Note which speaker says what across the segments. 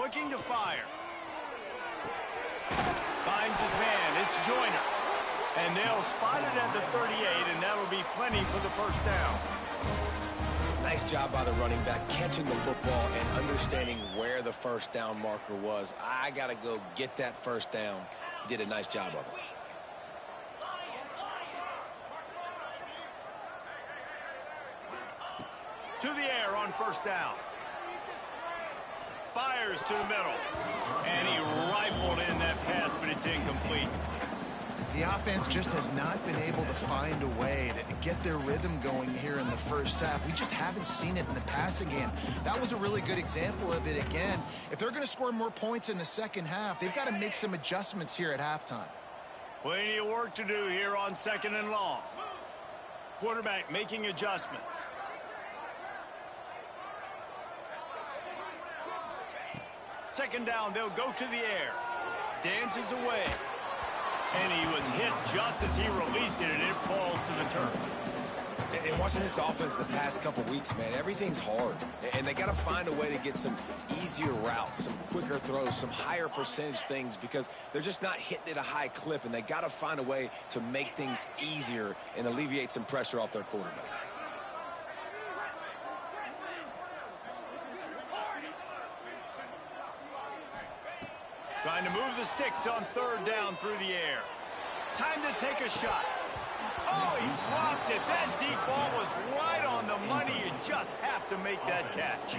Speaker 1: looking to fire. Finds his man. It's Joyner. And they'll spot it at the 38, and that'll be plenty for the first down.
Speaker 2: Nice job by the running back, catching the football and understanding where the first down marker was. I got to go get that first down. He did a nice job of it.
Speaker 1: To the air on first down. Fires to the middle. And he rifled in that pass, but it's incomplete.
Speaker 3: The offense just has not been able to find a way to get their rhythm going here in the first half. We just haven't seen it in the passing game. That was a really good example of it again. If they're going to score more points in the second half, they've got to make some adjustments here at halftime.
Speaker 1: Plenty of work to do here on 2nd and long. Quarterback making adjustments. Second down, they'll go to the air. Dances away. And he was hit just as he released it, and it falls to the turf.
Speaker 2: And watching this offense the past couple weeks, man, everything's hard. And they got to find a way to get some easier routes, some quicker throws, some higher percentage things, because they're just not hitting at a high clip, and they got to find a way to make things easier and alleviate some pressure off their quarterback.
Speaker 1: Trying to move the sticks on 3rd down through the air. Time to take a shot. Oh, he dropped it. That deep ball was right on the money. You just have to make that catch.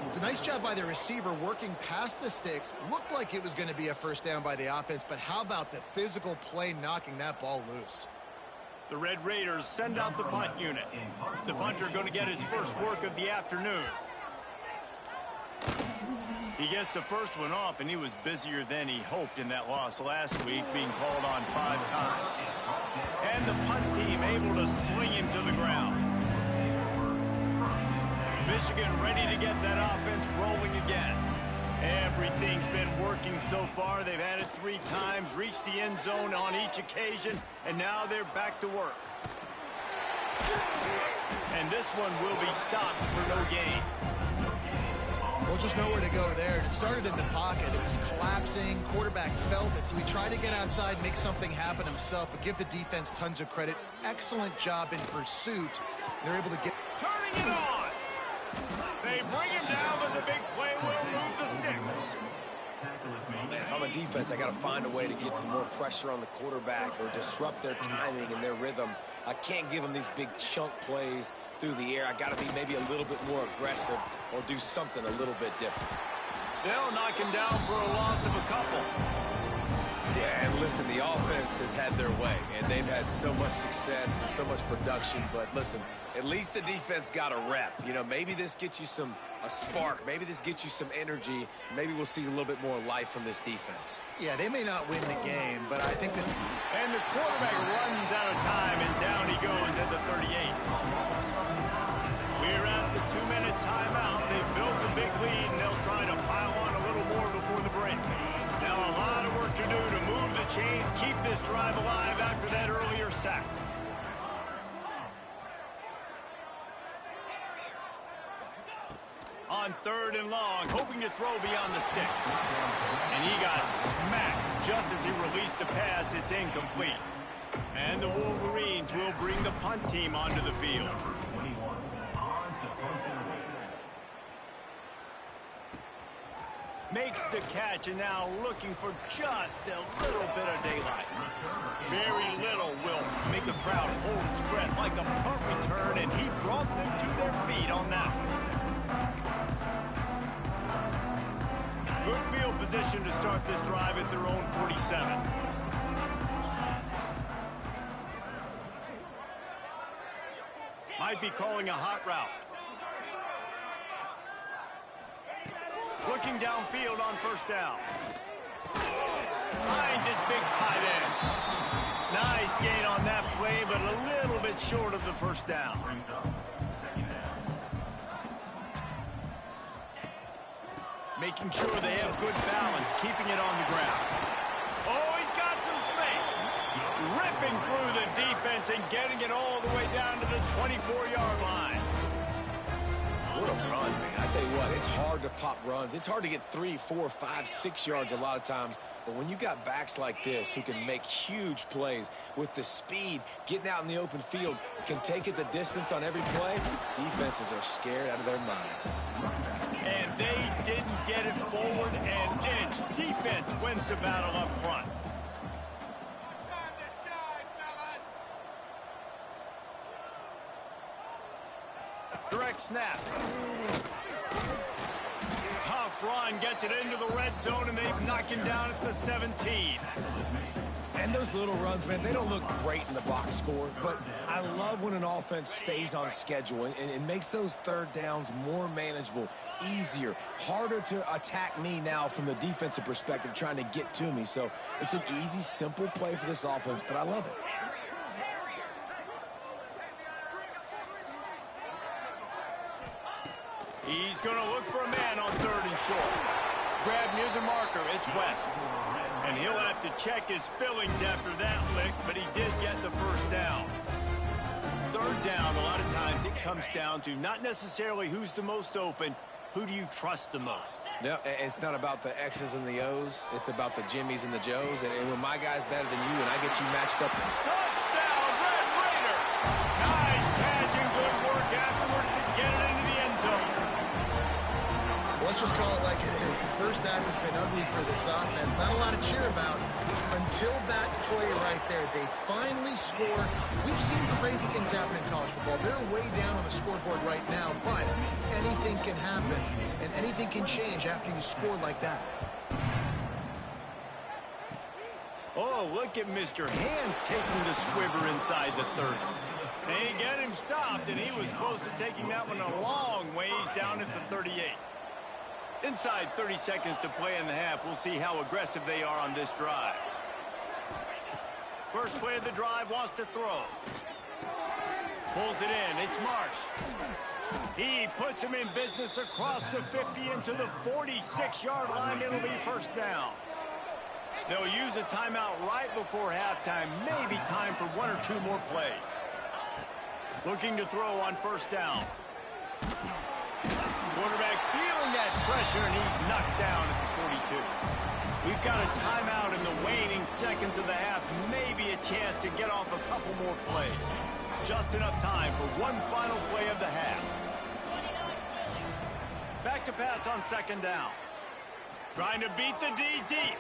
Speaker 3: It's a nice job by the receiver working past the sticks. Looked like it was going to be a first down by the offense, but how about the physical play knocking that ball loose?
Speaker 1: The Red Raiders send out the punt unit. The punter going to get his first work of the afternoon. He gets the first one off, and he was busier than he hoped in that loss last week, being called on 5 times. And the punt team able to swing him to the ground. Michigan ready to get that offense rolling again. Everything's been working so far. They've had it 3 times, reached the end zone on each occasion, and now they're back to work. And this one will be stopped for no gain.
Speaker 3: Well, just nowhere to go there. It started in the pocket. It was collapsing. Quarterback felt it, so he tried to get outside, make something happen himself, but give the defense tons of credit. Excellent job in pursuit. They're able to get...
Speaker 1: Turning it on! They bring him down, but the big play will move the sticks.
Speaker 2: Man, if I'm a defense, I got to find a way to get some more pressure on the quarterback or disrupt their timing and their rhythm. I can't give them these big chunk plays through the air. I got to be maybe a little bit more aggressive or do something a little bit different.
Speaker 1: They'll knock him down for a loss of a couple.
Speaker 2: Yeah, and listen, the offense has had their way, and they've had so much success and so much production. But listen, at least the defense got a rep. You know, maybe this gets you a spark. Maybe this gets you some energy. Maybe we'll see a little bit more life from this defense.
Speaker 3: Yeah, they may not win the game, but I think this...
Speaker 1: And the quarterback runs out of time, and down he goes at the 38. We're at the 2-minute timeout. They've built a big lead, and they'll try to pile on a little more before the break. Now a lot of work to do to move the chains, keep this drive alive after that earlier sack. On 3rd and long, hoping to throw beyond the sticks. And he got smacked just as he released the pass. It's incomplete. And the Wolverines will bring the punt team onto the field. Makes the catch, and now looking for just a little bit of daylight. Very little will make a crowd hold its breath like a punt return, and he brought them to their feet on that one. Good field position to start this drive at their own 47. Might be calling a hot route. Looking downfield on first down. Finds his big tight end. Nice gain on that play, but a little bit short of the first down. Making sure they have good balance, keeping it on the ground. Oh, he's got some space. Ripping through the defense and getting it all the way down to the 24-yard line.
Speaker 2: What a a run, man. I tell you what, it's hard to pop runs. It's hard to get 3, 4, 5, 6 yards a lot of times. But when you got backs like this who can make huge plays with the speed, getting out in the open field, can take it the distance on every play, defenses are scared out of their mind.
Speaker 1: And they didn't get it forward an inch. Defense wins the battle up front. Direct snap. Tough run, gets it into the red zone, and they've knocked him down at the 17.
Speaker 2: And those little runs, man, they don't look great in the box score, but I love when an offense stays on schedule and it makes those third downs more manageable, easier, harder to attack me now from the defensive perspective trying to get to me. So it's an easy, simple play for this offense, but I love it.
Speaker 1: He's going to look for a man on 3rd and short. Grab near the marker. It's West. And he'll have to check his fillings after that lick, but he did get the first down. 3rd down, a lot of times it comes down to not necessarily who's the most open, who do you trust the most?
Speaker 2: Yeah, it's not about the X's and the O's. It's about the Jimmys and the Joes. And when my guy's better than you and I get you matched up.
Speaker 1: Touchdown, Red Raider! Nice catch and good work afterwards to get it into the end zone.
Speaker 3: Let's just call it like it is. The first half has been ugly for this offense. Not a lot to cheer about until that play right there. They finally score. We've seen crazy things happen in college football. They're way down on the scoreboard right now, but anything can happen, and anything can change after you score like that.
Speaker 1: Oh, look at Mr. Hands taking the squibber inside the 30. They get him stopped, and he was close to taking that one a long ways down at the 38. Inside 30 seconds to play in the half. We'll see how aggressive they are on this drive. First play of the drive, wants to throw. Pulls it in. It's Marsh. He puts him in business across the 50 into the 46-yard line. It'll be first down. They'll use a timeout right before halftime. Maybe time for 1 or 2 more plays. Looking to throw on first down. Quarterback feeling that pressure, and he's knocked down at the 42. We've got a timeout in the waning seconds of the half. Maybe a chance to get off a couple more plays. Just enough time for one final play of the half. Back to pass on 2nd down. Trying to beat the D deep.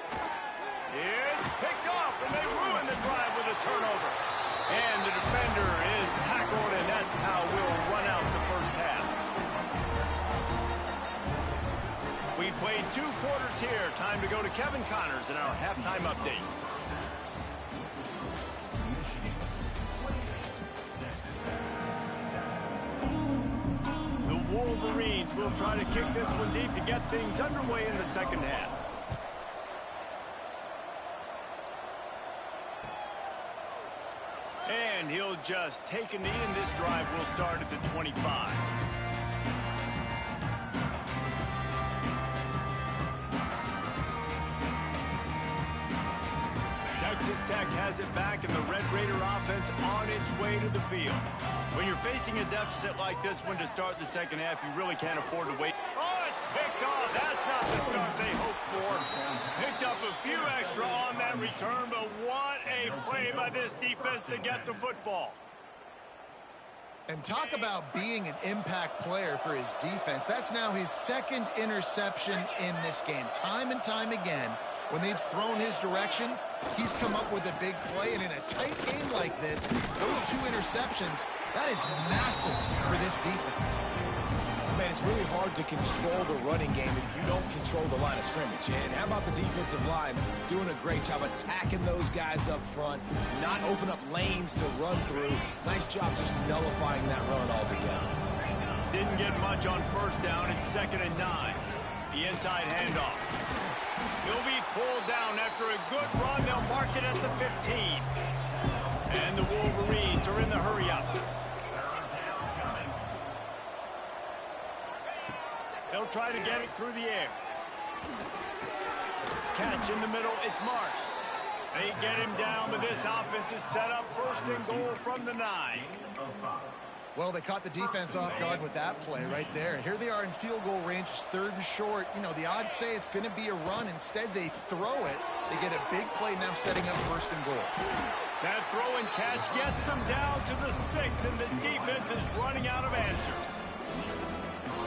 Speaker 1: It's picked off, and they ruin the drive with a turnover. And the defender is tackled, and that's how we'll run out the first half. We've played 2 quarters here. Time to go to Kevin Connors in our halftime update. The Wolverines will try to kick this one deep to get things underway in the second half. And he'll just take a knee, and this drive will start at the 25. Texas Tech has it back, and the Red Raider offense on its way to the field. When you're facing a deficit like this one to start the second half, you really can't afford to wait. Oh, it's picked off. That's not the start they hoped for. Picked up a few extra on that return, but what a play by this defense to get the football.
Speaker 3: And talk about being an impact player for his defense. That's now his 2nd interception in this game. Time and time again, when they've thrown his direction, he's come up with a big play. And in a tight game like this, those 2 interceptions, that is massive for this defense.
Speaker 2: Man, it's really hard to control the running game if you don't control the line of scrimmage. And how about the defensive line doing a great job attacking those guys up front, not open up lanes to run through. Nice job just nullifying that run altogether.
Speaker 1: Didn't get much on first down. It's 2nd and 9. The inside handoff. He'll be pulled down after a good run. They'll mark it at the 15. And the Wolverines are in the hurry-up. They'll try to get it through the air. Catch in the middle. It's Marsh. They get him down, but this offense is set up 1st and goal from the 9.
Speaker 3: Well, they caught the defense off guard with that play right there. Here they are in field goal range. It's 3rd and short. You know, the odds say it's going to be a run. Instead, they throw it. They get a big play now setting up 1st and goal.
Speaker 1: That throw and catch gets them down to the 6, and the defense is running out of answers.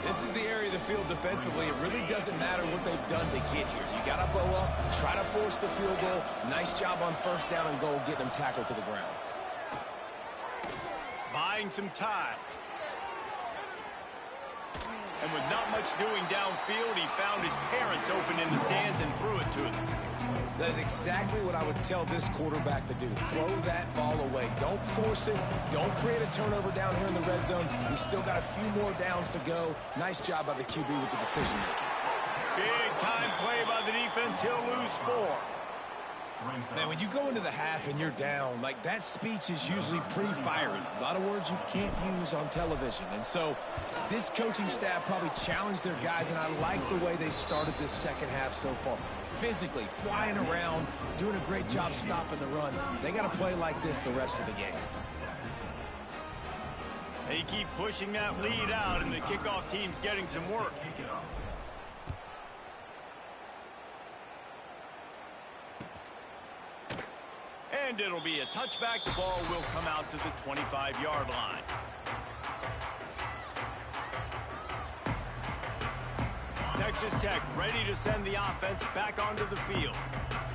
Speaker 2: This is the area of the field defensively. It really doesn't matter what they've done to get here. You got to bow up, try to force the field goal. Nice job on 1st down and goal, getting them tackled to the ground.
Speaker 1: Buying some time. And with not much doing downfield, he found his parents open in the stands and threw it to them.
Speaker 2: That is exactly what I would tell this quarterback to do. Throw that ball away. Don't force it. Don't create a turnover down here in the red zone. We still got a few more downs to go. Nice job by the QB with the decision-making.
Speaker 1: Big time play by the defense. He'll lose 4.
Speaker 2: Man, when you go into the half and you're down, like, that speech is usually pretty fiery. A lot of words you can't use on television. And so this coaching staff probably challenged their guys, and I like the way they started this second half so far. Physically, flying around, doing a great job stopping the run. They got to play like this the rest of the game.
Speaker 1: They keep pushing that lead out, and the kickoff team's getting some work. And it'll be a touchback. The ball will come out to the 25-yard line. Texas Tech ready to send the offense back onto the field.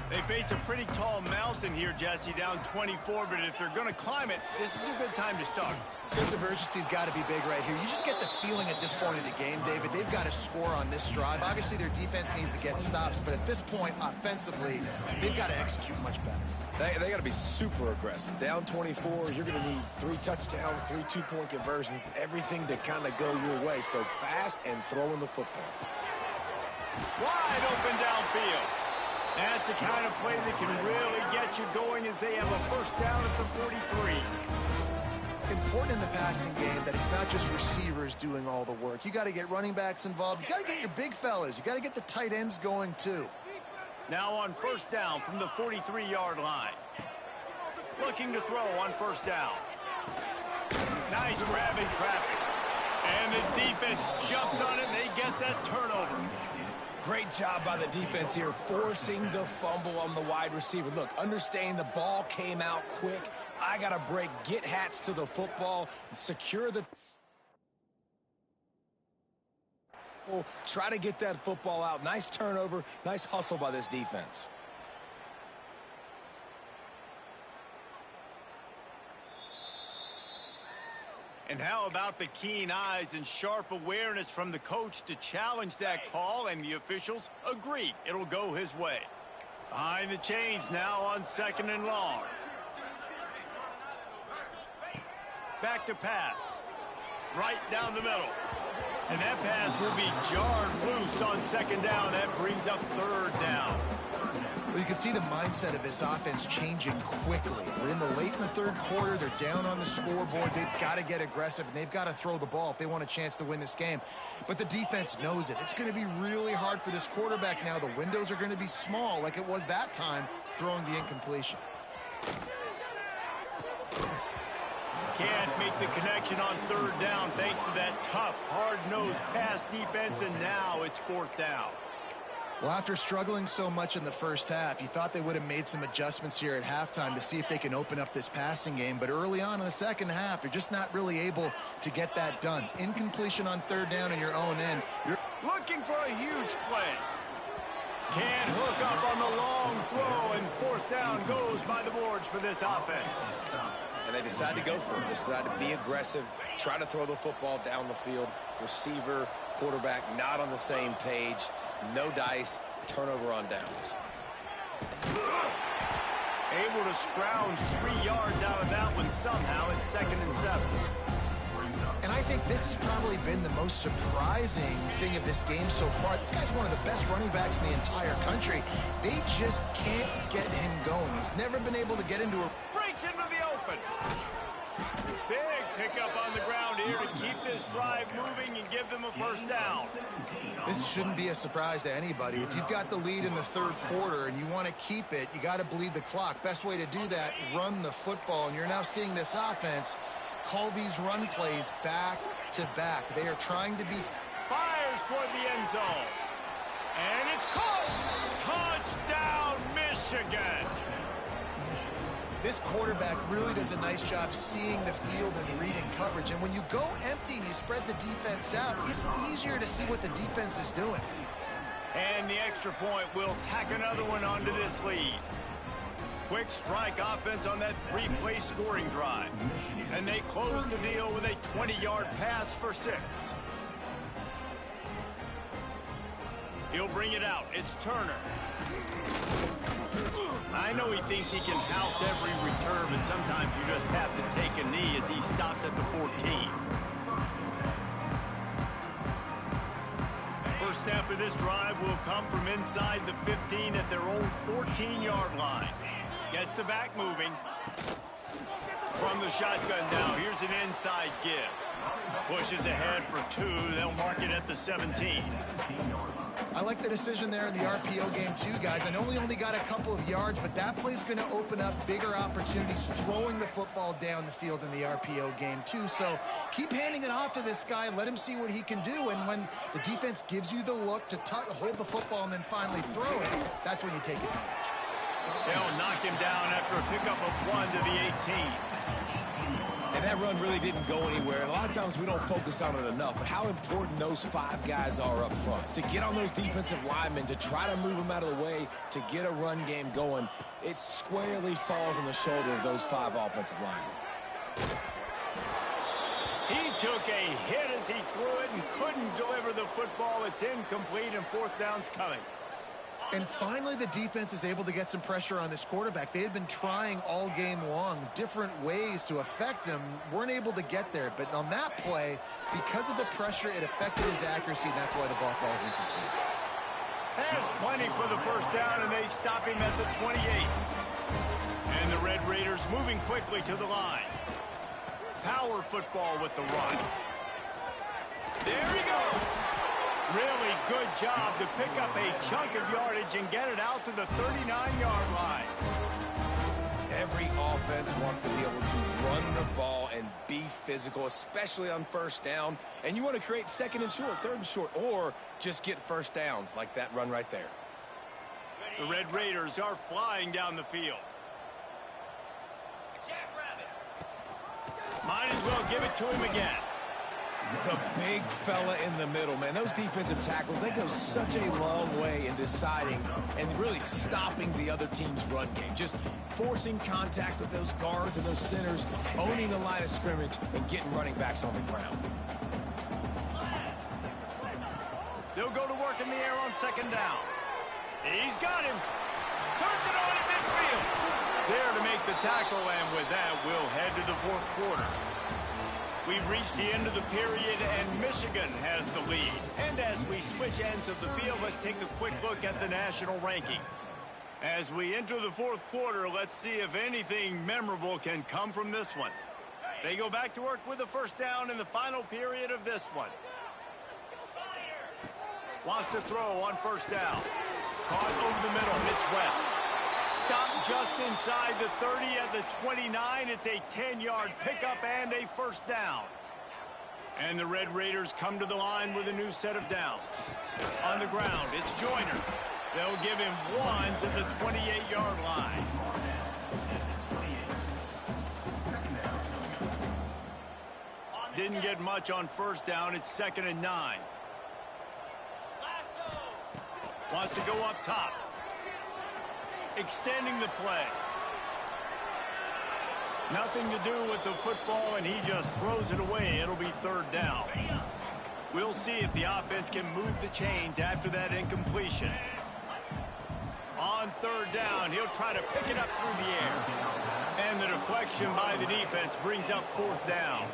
Speaker 1: They face a pretty tall mountain here, Jesse, down 24, but if they're going to climb it, this is a good time to start.
Speaker 3: Sense of urgency's got to be big right here. You just get the feeling at this point of the game, David, they've got to score on this drive. Obviously, their defense needs to get stops, but at this point, offensively, they've got to execute much better.
Speaker 2: They got to be super aggressive. Down 24, you're going to need 3 touchdowns, 3 two-point conversions, everything to kind of go your way. So fast and throwing the football.
Speaker 1: Wide open downfield. That's the kind of play that can really get you going as they have a 1st down at the 43.
Speaker 3: Important in the passing game that it's not just receivers doing all the work. You got to get running backs involved. You got to get your big fellas. You got to get the tight ends going too.
Speaker 1: Now on 1st down from the 43-yard line. Looking to throw on 1st down. Nice grab in traffic. And the defense jumps on it, and they get that turnover.
Speaker 2: Great job by the defense here, forcing the fumble on the wide receiver. Look, understanding the ball came out quick. I got to break, get hats to the football, secure the... Try to get that football out. Nice turnover, nice hustle by this defense.
Speaker 1: And how about the keen eyes and sharp awareness from the coach to challenge that call, and the officials agree it'll go his way. Behind the chains now on 2nd and long. Back to pass. Right down the middle. And that pass will be jarred loose on 2nd down. That brings up 3rd down.
Speaker 3: Well, you can see the mindset of this offense changing quickly. We're in the late in the 3rd quarter. They're down on the scoreboard. They've got to get aggressive, and they've got to throw the ball if they want a chance to win this game. But the defense knows it. It's going to be really hard for this quarterback now. The windows are going to be small like it was that time throwing the incompletion.
Speaker 1: Can't make the connection on 3rd down thanks to that tough, hard-nosed pass defense, and now it's 4th down.
Speaker 3: Well, after struggling so much in the 1st half, you thought they would have made some adjustments here at halftime to see if they can open up this passing game. But early on in the 2nd half, they're just not really able to get that done. Incompletion on 3rd down in your own end. You're
Speaker 1: looking for a huge play. Can't hook up on the long throw, and 4th down goes by the boards for this offense.
Speaker 2: And they decide to go for it. They decide to be aggressive, try to throw the football down the field. Receiver, quarterback not on the same page. No dice, turnover on downs.
Speaker 1: Able to scrounge 3 yards out of that one somehow. It's 2nd and 7.
Speaker 3: And I think this has probably been the most surprising thing of this game so far. This guy's one of the best running backs in the entire country. They just can't get him going. He's never been able to get into a...
Speaker 1: Breaks into the open. Big pickup on the ground here to keep this drive moving and give them a 1st down.
Speaker 3: This shouldn't be a surprise to anybody. If you've got the lead in the 3rd quarter and you want to keep it, you got to bleed the clock. Best way to do that, run the football. And you're now seeing this offense call these run plays back to back. They are trying to be...
Speaker 1: Fires toward the end zone. And it's caught. Touchdown, Michigan.
Speaker 3: This quarterback really does a nice job seeing the field and reading coverage. And when you go empty and you spread the defense out, it's easier to see what the defense is doing.
Speaker 1: And the extra point will tack another one onto this lead. Quick strike offense on that three-play scoring drive. And they close the deal with a 20-yard pass for 6. He'll bring it out. It's Turner. I know he thinks he can house every return, but sometimes you just have to take a knee as he stopped at the 14. First snap of this drive will come from inside the 15 at their own 14-yard line. Gets the back moving. From the shotgun now, here's an inside give. Pushes ahead for 2. They'll mark it at the 17.
Speaker 3: I like the decision there in the RPO game too, guys. I know we only got a couple of yards, but that play's going to open up bigger opportunities throwing the football down the field in the RPO game too. So keep handing it off to this guy. Let him see what he can do. And when the defense gives you the look to hold the football and then finally throw it, that's when you take advantage.
Speaker 1: They'll knock him down after a pickup of 1 to the 18.
Speaker 2: And that run really didn't go anywhere. And a lot of times we don't focus on it enough, but how important those 5 guys are up front. To get on those defensive linemen, to try to move them out of the way, to get a run game going, it squarely falls on the shoulder of those 5 offensive linemen.
Speaker 1: He took a hit as he threw it and couldn't deliver the football. It's incomplete and 4th down's coming.
Speaker 3: And finally, the defense is able to get some pressure on this quarterback. They had been trying all game long, different ways to affect him, weren't able to get there. But on that play, because of the pressure, it affected his accuracy, and that's why the ball falls incomplete.
Speaker 1: Has plenty for the first down, and they stop him at the 28. And the Red Raiders moving quickly to the line. Power football with the run. There he goes. Really good job to pick up a chunk of yardage and get it out to the 39-yard line.
Speaker 2: Every offense wants to be able to run the ball and be physical, especially on first down. And you want to create 2nd and short, 3rd and short, or just get first downs like that run right there.
Speaker 1: The Red Raiders are flying down the field. Might as well give it to him again.
Speaker 2: The big fella in the middle, man. Those defensive tackles, they go such a long way in deciding and really stopping the other team's run game. Just forcing contact with those guards and those centers, owning the line of scrimmage, and getting running backs on the ground.
Speaker 1: They'll go to work in the air on 2nd down. He's got him. Turns it on in midfield. There to make the tackle, and with that, we'll head to the 4th quarter. We've reached the end of the period, and Michigan has the lead. And as we switch ends of the field, let's take a quick look at the national rankings. As we enter the 4th quarter, let's see if anything memorable can come from this one. They go back to work with the first down in the final period of this one. Wants to throw on first down. Caught over the middle. It's West. Stopped just inside the 30 at the 29. It's a 10-yard pickup and a first down. And the Red Raiders come to the line with a new set of downs. On the ground, it's Joyner. They'll give him 1 to the 28-yard line. Didn't get much on first down. It's 2nd and 9. Wants to go up top. Extending the play. Nothing to do with the football, and he just throws it away. It'll be 3rd down. We'll see if the offense can move the chains after that incompletion. On 3rd down, he'll try to pick it up through the air. And the deflection by the defense brings up 4th down.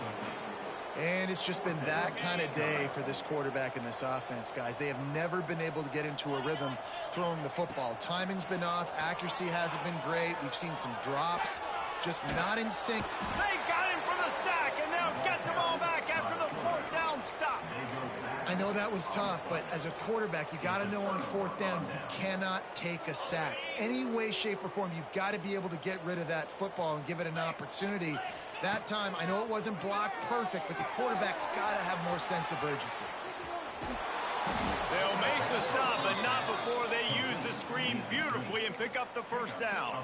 Speaker 3: And it's just been that kind of day for this quarterback and this offense, guys. They have never been able to get into a rhythm throwing the football. Timing's been off. Accuracy hasn't been great. We've seen some drops. Just not in sync.
Speaker 1: They got him for the sack, and they'll get the ball back after the 4th down stop.
Speaker 3: I know that was tough, but as a quarterback, you got to know on 4th down, you cannot take a sack. Any way, shape, or form, you've got to be able to get rid of that football and give it an opportunity That time, I know it wasn't blocked perfect, but the quarterback's got to have more sense of urgency.
Speaker 1: They'll make the stop, but not before they use the screen beautifully and pick up the first down.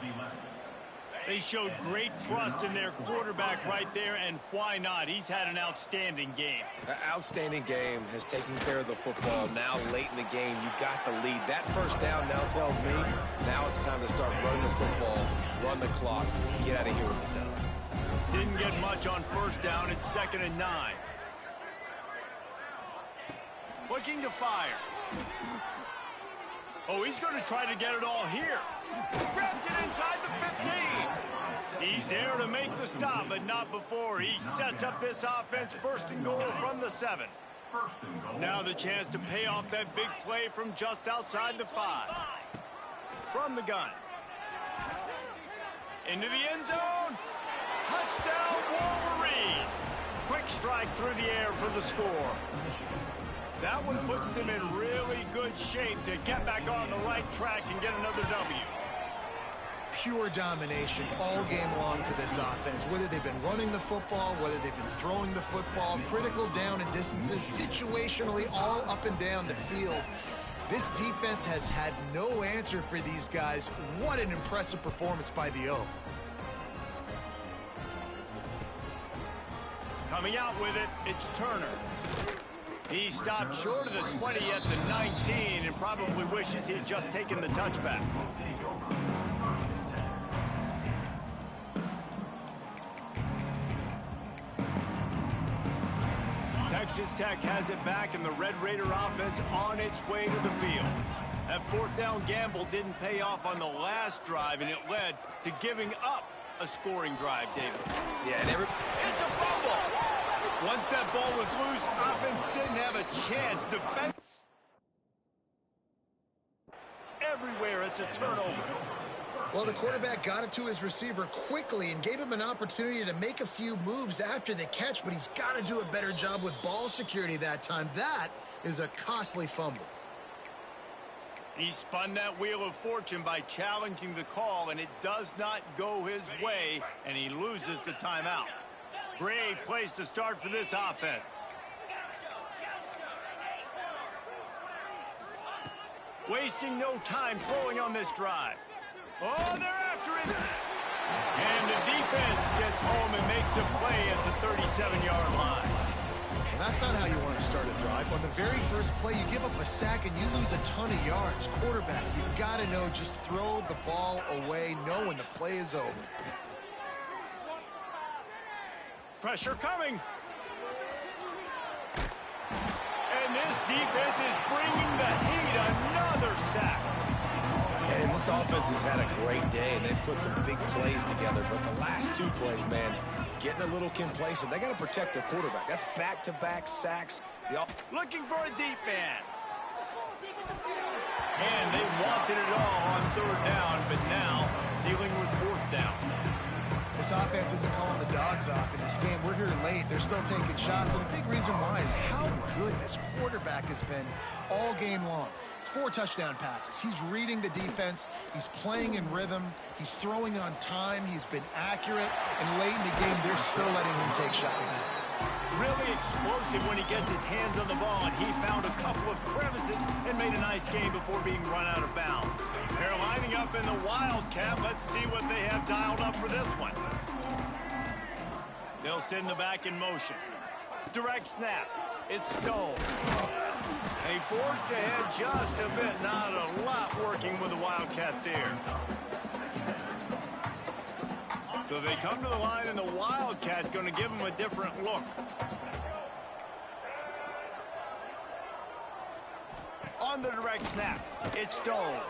Speaker 1: They showed great trust in their quarterback right there, and why not? He's had an outstanding game.
Speaker 2: An outstanding game, has taken care of the football. Now, late in the game, you got the lead. That first down now tells me now it's time to start running the football, run the clock, get out of here with the dub.
Speaker 1: Didn't get much on first down. It's 2nd and 9. Looking to fire. Oh, he's going to try to get it all here. Grabs it inside the 15. He's there to make the stop, but not before. He sets up this offense 1st and goal from the 7. Now the chance to pay off that big play from just outside the 5. From the gun. Into the end zone. Touchdown, Wolverines. Quick strike through the air for the score. That one puts them in really good shape to get back on the right track and get another W.
Speaker 3: Pure domination all game long for this offense. Whether they've been running the football, whether they've been throwing the football, critical down and distances, situationally all up and down the field. This defense has had no answer for these guys. What an impressive performance by the O.
Speaker 1: Coming out with it, it's Turner. He stopped short of the 20 at the 19 and probably wishes he had just taken the touchback. Texas Tech has it back, and the Red Raider offense on its way to the field. That 4th down gamble didn't pay off on the last drive, and it led to giving up a scoring drive, David.
Speaker 2: Yeah,
Speaker 1: It's a fumble! Once that ball was loose, offense didn't have a chance. Defense everywhere, it's a turnover.
Speaker 3: Well, the quarterback got it to his receiver quickly and gave him an opportunity to make a few moves after the catch, but he's got to do a better job with ball security that time. That is a costly fumble.
Speaker 1: He spun that wheel of fortune by challenging the call, and it does not go his way, and he loses the timeout. Great place to start for this offense. Wasting no time throwing on this drive. Oh, they're after him. And the defense gets home and makes a play at the 37-yard line.
Speaker 3: And that's not how you want to start a drive. On the very first play, you give up a sack and you lose a ton of yards. Quarterback, you've got to know, just throw the ball away, know when the play is over.
Speaker 1: Pressure coming. And this defense is bringing the heat. Another sack.
Speaker 2: And this offense has had a great day, and they've put some big plays together. But the last 2 plays, man, getting a little complacent. They got to protect their quarterback. That's back-to-back sacks.
Speaker 1: Looking for a deep man. And they wanted it all on 3rd down, but now dealing with 4th down.
Speaker 3: This offense isn't calling the dogs off in this game. We're here late. They're still taking shots, and a big reason why is how good this quarterback has been all game long. 4 touchdown passes. He's reading the defense. He's playing in rhythm. He's throwing on time. He's been accurate. And late in the game, they're still letting him take shots.
Speaker 1: Really explosive when he gets his hands on the ball, and he found a couple of crevices and made a nice game before being run out of bounds. They're lining up in the Wildcat. Let's see what they have dialed up for this one. They'll send the back in motion. Direct snap. It's Stone. They forged ahead just a bit. Not a lot working with the Wildcat there. So they come to the line, and the Wildcat going to give them a different look. On the direct snap, it's Stone.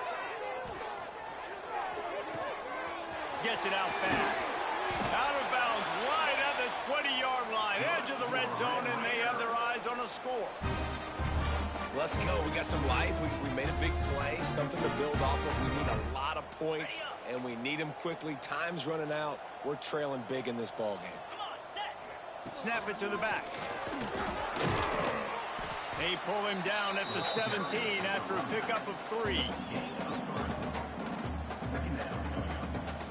Speaker 1: Gets it out fast. Out of bounds, right at the 20-yard line. Edge of the red zone, and they have their eyes on a score.
Speaker 2: Let's go. We got some life. We made a big play, something to build off of. We need a lot of points, and we need them quickly. Time's running out. We're trailing big in this ball game.
Speaker 1: Snap it to the back. They pull him down at the 17 after a pickup of 3.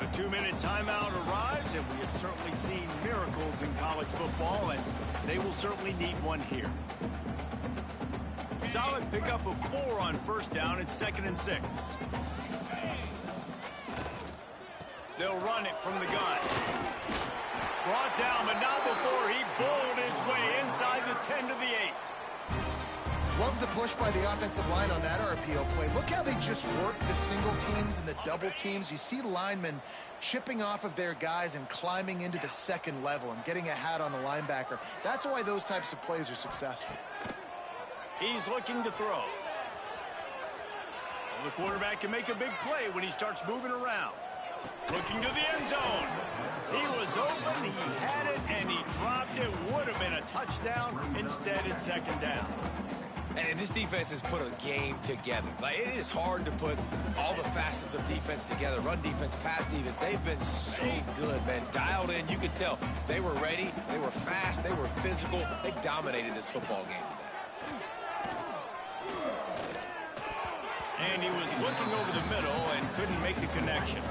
Speaker 1: The 2-minute timeout arrives, and we have certainly seen miracles in college football, and they will certainly need one here. Solid pickup of 4 on first down. It's 2nd and 6. They'll run it from the gun. Brought down, but not before he bowled his way inside the 10 to the 8.
Speaker 3: Love the push by the offensive line on that RPO play. Look how they just work the single teams and the double teams. You see linemen chipping off of their guys and climbing into the second level and getting a hat on the linebacker. That's why those types of plays are successful.
Speaker 1: He's looking to throw. The quarterback can make a big play when he starts moving around. Looking to the end zone. He was open, he had it, and he dropped it. Would have been a touchdown. Instead, it's 2nd down.
Speaker 2: And this defense has put a game together. Like, it is hard to put all the facets of defense together. Run defense, pass defense. They've been so good, man. Dialed in. You could tell they were ready. They were fast. They were physical. They dominated this football game today.
Speaker 1: And he was looking over the middle and couldn't make the connection.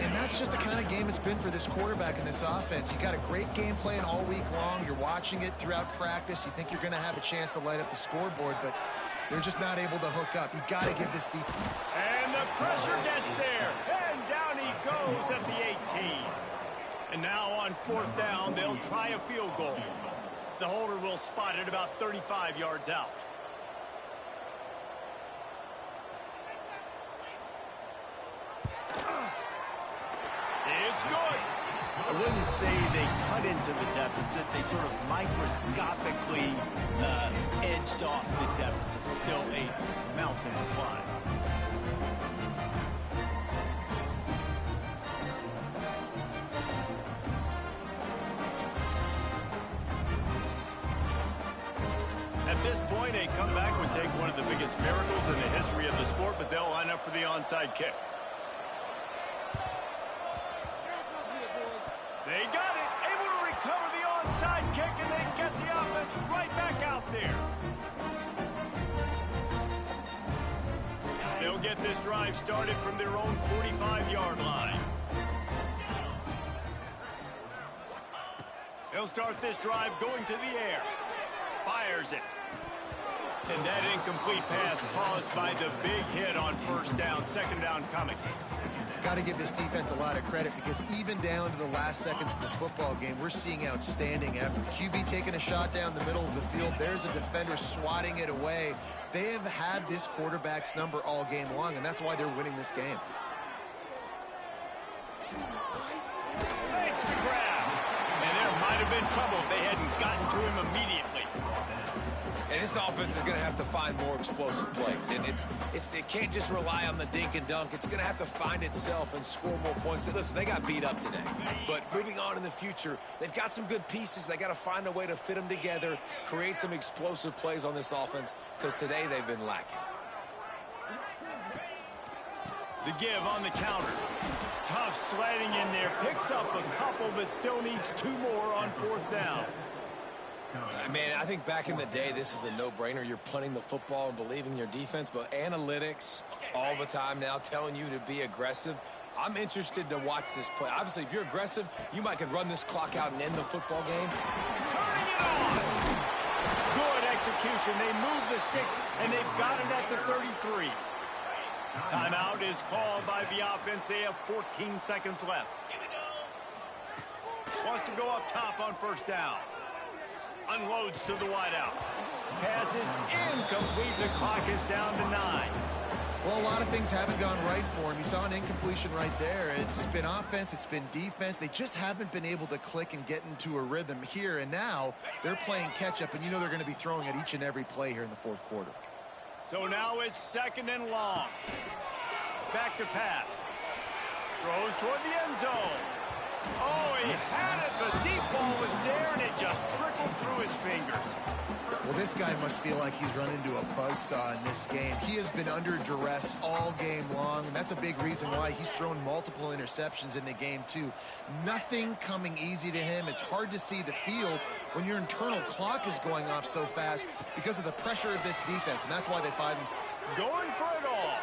Speaker 3: And that's just the kind of game it's been for this quarterback in this offense. You got a great game plan all week long. You're watching it throughout practice. You think you're going to have a chance to light up the scoreboard, but they're just not able to hook up. You got to give this defense.
Speaker 1: And the pressure gets there. And down he goes at the 18. And now on 4th down, they'll try a field goal. The holder will spot it about 35 yards out. It's good. I wouldn't say they cut into the deficit. They sort of microscopically edged off the deficit. Still a mountain to climb. At this point, a comeback would take one of the biggest miracles in the history of the sport, but they'll line up for the onside kick. They got it, able to recover the onside kick, and they get the offense right back out there. They'll get this drive started from their own 45-yard line. They'll start this drive going to the air. Fires it. And that incomplete pass caused by the big hit on first down. 2nd down coming.
Speaker 3: Got to give this defense a lot of credit because even down to the last seconds of this football game, we're seeing outstanding effort. QB taking a shot down the middle of the field. There's a defender swatting it away. They have had this quarterback's number all game long, and that's why they're winning this game.
Speaker 1: Makes the grab. And there might have been trouble if they hadn't gotten to him immediately.
Speaker 2: And this offense is going to have to find more explosive plays. And it can't just rely on the dink and dunk. It's going to have to find itself and score more points. Listen, they got beat up today. But moving on in the future, they've got some good pieces. They got to find a way to fit them together, create some explosive plays on this offense, because today they've been lacking.
Speaker 1: The give on the counter. Tough sledding in there. Picks up a couple, but still needs 2 more on 4th down.
Speaker 2: Man, I think back in the day, this is a no-brainer. You're punting the football and believing your defense, but analytics all the time now telling you to be aggressive. I'm interested to watch this play. Obviously, if you're aggressive, you might could run this clock out and end the football game.
Speaker 1: Turning it on! Good execution. They move the sticks, and they've got it at the 33. Timeout is called by the offense. They have 14 seconds left. Wants to go up top on first down. Unloads to the wideout. Pass is incomplete. The clock is down to 9.
Speaker 3: Well, a lot of things haven't gone right for him. You saw an incompletion right there. It's been offense, it's been defense. They just haven't been able to click and get into a rhythm here. And now they're playing catch-up, and you know they're going to be throwing at each and every play here in the 4th quarter.
Speaker 1: So now it's 2nd and long. Back to pass. Throws toward the end zone. Oh, he had it. The deep ball was there, and it just trickled through his fingers.
Speaker 3: Well, this guy must feel like he's run into a buzzsaw in this game. He has been under duress all game long, and that's a big reason why he's thrown multiple interceptions in the game, too. Nothing coming easy to him. It's hard to see the field when your internal clock is going off so fast because of the pressure of this defense, and that's why they find him
Speaker 1: going for it all.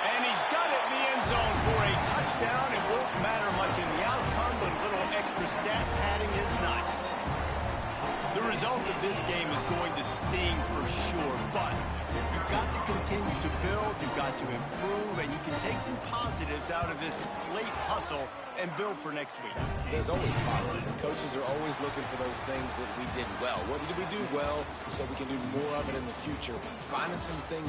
Speaker 1: And he's got it in the end zone for a touchdown. It won't matter much in the outcome, but a little extra stat padding is nice. The result of this game is going to sting for sure, but you've got to continue to build, you've got to improve, and you can take some positives out of this late hustle and build for next week.
Speaker 2: There's always positives, and coaches are always looking for those things that we did well. What did we do well so we can do more of it in the future? Finding some things